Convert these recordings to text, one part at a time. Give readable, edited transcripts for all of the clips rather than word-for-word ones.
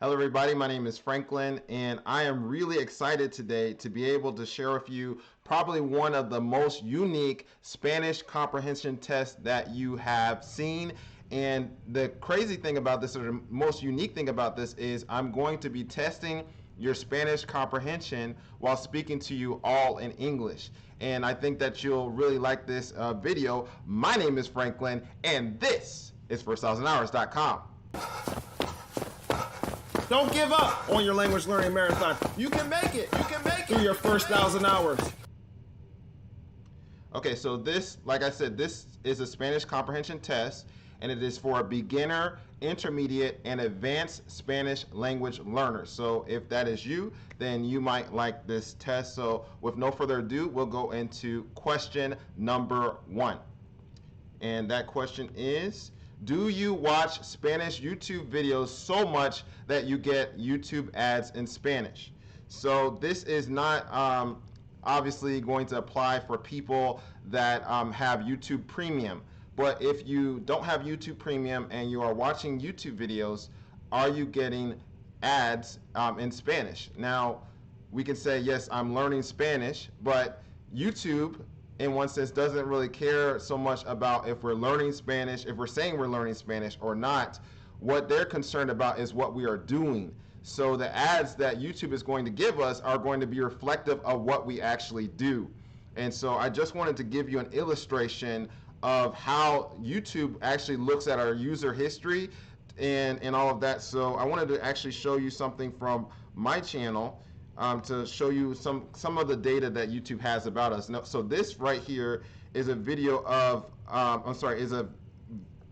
Hello everybody, my name is Franklin and I am really excited today to be able to share with you probably one of the most unique Spanish comprehension tests that you have seen. And the crazy thing about this, or the most unique thing about this, is I'm going to be testing your Spanish comprehension while speaking to you all in English. And I think that you'll really like this video. My name is Franklin and this is first1000hours.com. Don't give up on your language learning marathon. You can make it. You can make it through your first 1,000 hours. Okay, so this, like I said, this is a Spanish comprehension test, and it is for a beginner, intermediate, and advanced Spanish language learners. So if that is you, then you might like this test. So with no further ado, we'll go into question number 1. And that question is, do you watch Spanish YouTube videos so much that you get YouTube ads in Spanish? So this is not obviously going to apply for people that have YouTube Premium. But if you don't have YouTube Premium and you are watching YouTube videos, are you getting ads in Spanish? Now, we can say, yes, I'm learning Spanish, but YouTube in one sense doesn't really care so much about if we're learning Spanish, if we're saying we're learning Spanish or not. What they're concerned about is what we are doing. So the ads that YouTube is going to give us are going to be reflective of what we actually do. And so I just wanted to give you an illustration of how YouTube actually looks at our user history and all of that. So I wanted to actually show you something from my channel to show you some of the data that YouTube has about us. Now, so this right here is a video of, is a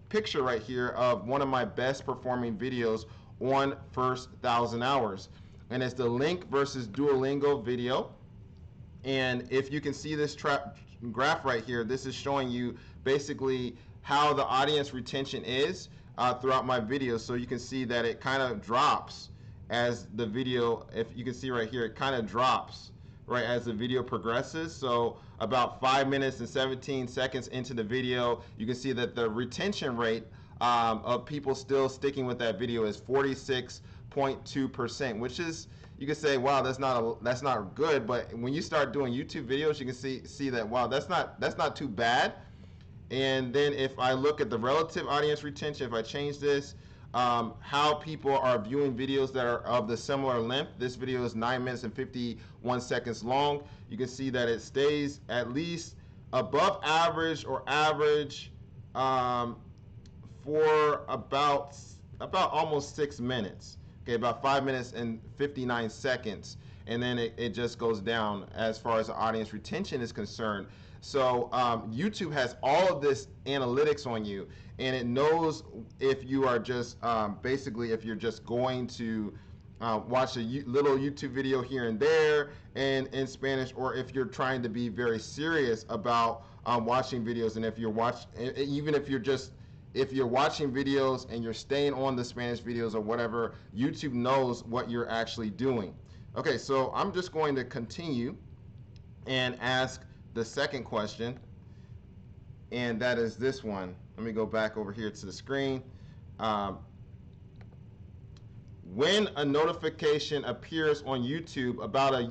picture right here of one of my best performing videos on first 1,000 hours. And it's the Link versus Duolingo video. And if you can see this graph right here, this is showing you basically how the audience retention is throughout my videos. So you can see that it kind of drops as the video, if you can see right here, it kind of drops right as the video progresses. So about 5 minutes and 17 seconds into the video, you can see that the retention rate of people still sticking with that video is 46.2%, which is, you can say, wow, that's not good. But when you start doing YouTube videos, you can see that, wow, that's not too bad. And then if I look at the relative audience retention, if I change this, how people are viewing videos that are of the similar length. This video is 9 minutes and 51 seconds long. You can see that it stays at least above average or average for about almost 6 minutes. Okay, about 5 minutes and 59 seconds. And then it just goes down as far as the audience retention is concerned. So YouTube has all of this analytics on you, and it knows if you are just basically if you're just going to watch a little YouTube video here and there and in Spanish, or if you're trying to be very serious about watching videos. And if you're even if you're watching videos and you're staying on the Spanish videos or whatever, YouTube knows what you're actually doing. Okay, so I'm just going to continue and ask the second question, and that is this one. Let me go back over here to the screen. When a notification appears on YouTube about a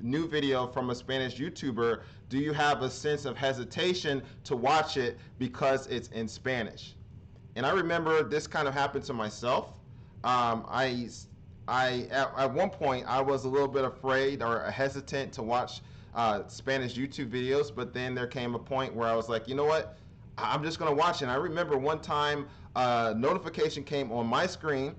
new video from a Spanish YouTuber, do you have a sense of hesitation to watch it because it's in Spanish? And I remember this kind of happened to myself. At one point I was a little bit afraid or hesitant to watch Spanish YouTube videos, but then there came a point where I was like, you know what, I'm just gonna watch it. And I remember one time a notification came on my screen,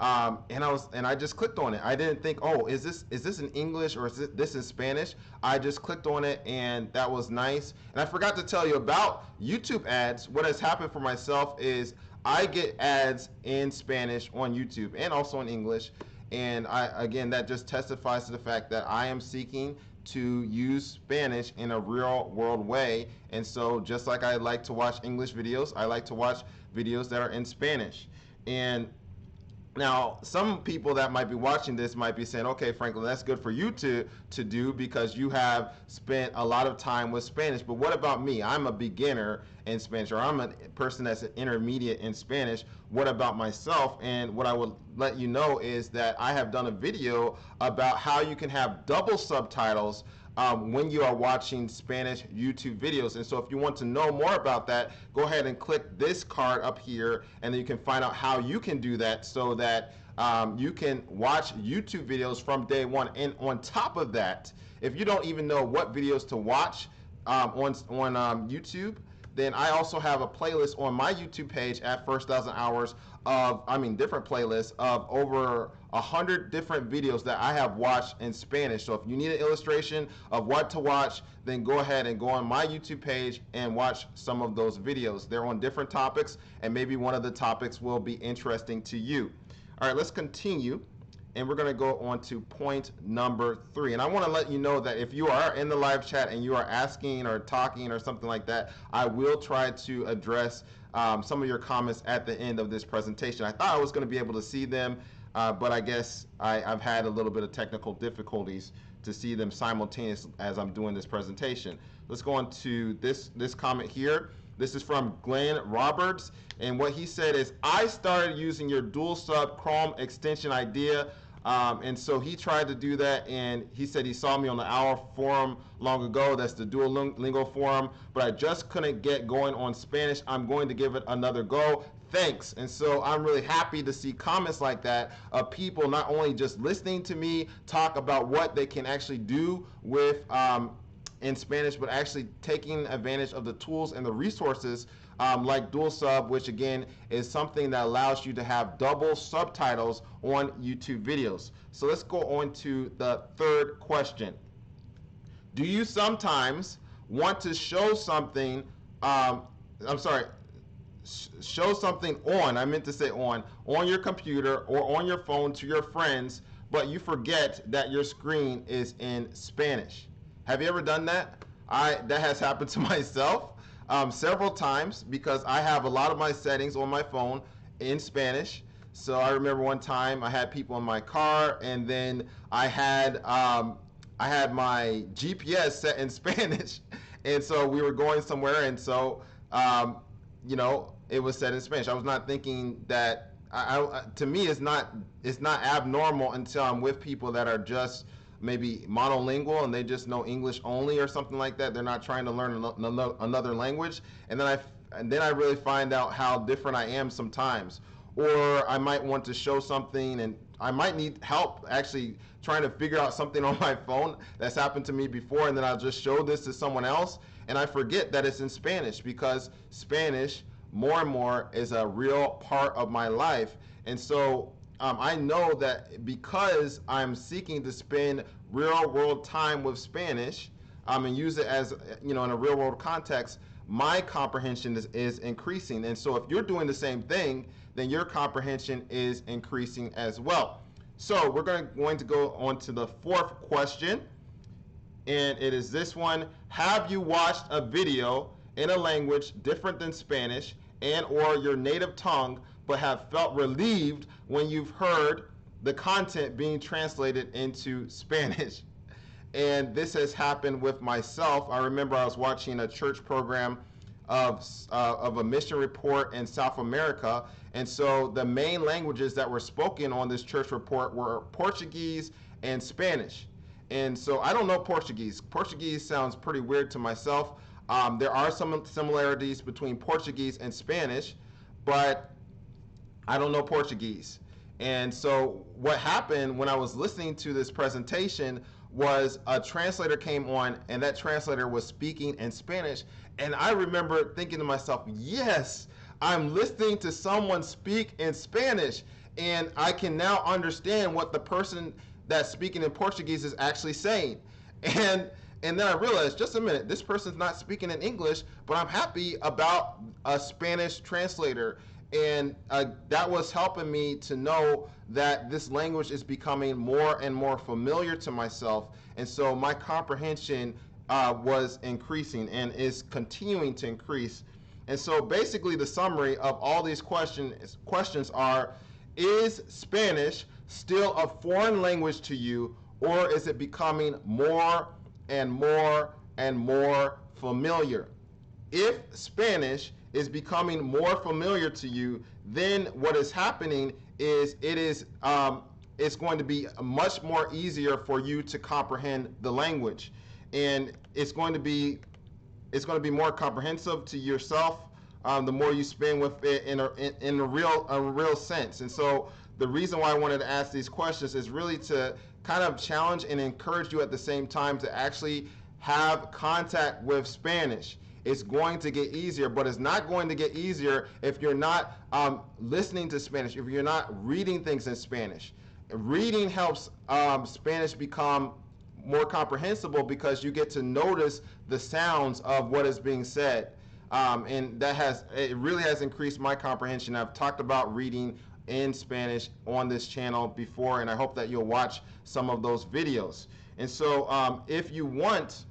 and I just clicked on it. I didn't think, oh, is this in English or is this in Spanish? I just clicked on it, and that was nice. And I forgot to tell you about YouTube ads. What has happened for myself is I get ads in Spanish on YouTube and also in English. And again, that just testifies to the fact that I am seeking to use Spanish in a real world way. And so just like I like to watch English videos, I like to watch videos that are in Spanish. And Now, some people that might be watching this might be saying, okay, Franklin, that's good for you to do because you have spent a lot of time with Spanish. But what about me? I'm a beginner in Spanish, or I'm a person that's an intermediate in Spanish. What about myself? And what I would let you know is that I have done a video about how you can have double subtitles when you are watching Spanish YouTube videos. And so if you want to know more about that, go ahead and click this card up here, and then you can find out how you can do that so that you can watch YouTube videos from day one. And on top of that, if you don't even know what videos to watch on YouTube, then I also have a playlist on my YouTube page at First Thousand Hours of, different playlists of over 100 different videos that I have watched in Spanish. So if you need an illustration of what to watch, then go ahead and go on my YouTube page and watch some of those videos. They're on different topics, and maybe one of the topics will be interesting to you. All right, let's continue. And we're going to go on to point number 3. And I want to let you know that if you are in the live chat and you are asking or talking or something like that, I will try to address some of your comments at the end of this presentation. I thought I was going to be able to see them, but I guess I've had a little bit of technical difficulties to see them simultaneously as I'm doing this presentation. Let's go on to this comment here. This is from Glenn Roberts, and what he said is, I started using your dual sub Chrome extension idea. And so he tried to do that, and he said he saw me on the Hour forum long ago. That's the Duolingo forum, but I just couldn't get going on Spanish. I'm going to give it another go. Thanks. And so I'm really happy to see comments like that of people not only just listening to me talk about what they can actually do with in Spanish, but actually taking advantage of the tools and the resources like dual sub, which again is something that allows you to have double subtitles on YouTube videos. So let's go on to the third question. Do you sometimes want to show something, show something on your computer or on your phone to your friends, but you forget that your screen is in Spanish? Have you ever done that? That has happened to myself several times because I have a lot of my settings on my phone in Spanish. So I remember one time I had people in my car, and then I had my GPS set in Spanish, and so we were going somewhere, and so it was set in Spanish. I was not thinking that. To me, it's not abnormal until I'm with people that are just maybe monolingual and they just know English only or something like that. They're not trying to learn another language, and then I really find out how different I am sometimes. Or I might want to show something, and I might need help actually trying to figure out something on my phone. That's happened to me before, and then I'll just show this to someone else, and I forget that it's in Spanish because Spanish more and more is a real part of my life. And so I know that because I'm seeking to spend real world time with Spanish and use it as, in a real world context, my comprehension is increasing. And so if you're doing the same thing, then your comprehension is increasing as well. So we're going to go on to the fourth question, and it is this one. Have you watched a video in a language different than Spanish and or your native tongue, but have felt relieved when you've heard the content being translated into Spanish? And this has happened with myself. I remember I was watching a church program of a mission report in South America, and so the main languages that were spoken on this church report were Portuguese and Spanish. And so I don't know Portuguese. Portuguese sounds pretty weird to myself. There are some similarities between Portuguese and Spanish, but I don't know Portuguese. And so what happened when I was listening to this presentation was a translator came on, and that translator was speaking in Spanish. And I remember thinking to myself, yes, I'm listening to someone speak in Spanish, and I can now understand what the person that's speaking in Portuguese is actually saying. And then I realized, just a minute, this person's not speaking in English, but I'm happy about a Spanish translator. And that was helping me to know that this language is becoming more and more familiar to myself. And so my comprehension was increasing and is continuing to increase. And so basically the summary of all these questions are, Is Spanish still a foreign language to you, or is it becoming more and more and more familiar? If Spanish is becoming more familiar to you, then what is happening is it's going to be much more easier for you to comprehend the language, and it's going to be more comprehensive to yourself the more you spend with it in a real sense. And so the reason why I wanted to ask these questions is really to kind of challenge and encourage you at the same time to actually have contact with Spanish. It's going to get easier, but it's not going to get easier if you're not listening to Spanish, if you're not reading things in Spanish. Reading helps Spanish become more comprehensible because you get to notice the sounds of what is being said. And it really has increased my comprehension. I've talked about reading in Spanish on this channel before, and I hope that you'll watch some of those videos. And so if you want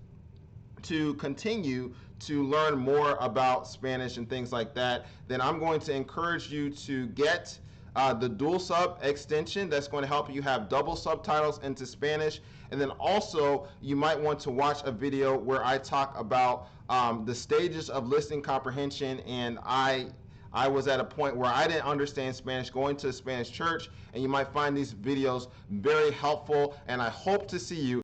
to continue to learn more about Spanish and things like that, then I'm going to encourage you to get the dual sub extension that's going to help you have double subtitles into Spanish. And then also you might want to watch a video where I talk about the stages of listening comprehension, and I was at a point where I didn't understand Spanish going to a Spanish church, and you might find these videos very helpful, and I hope to see you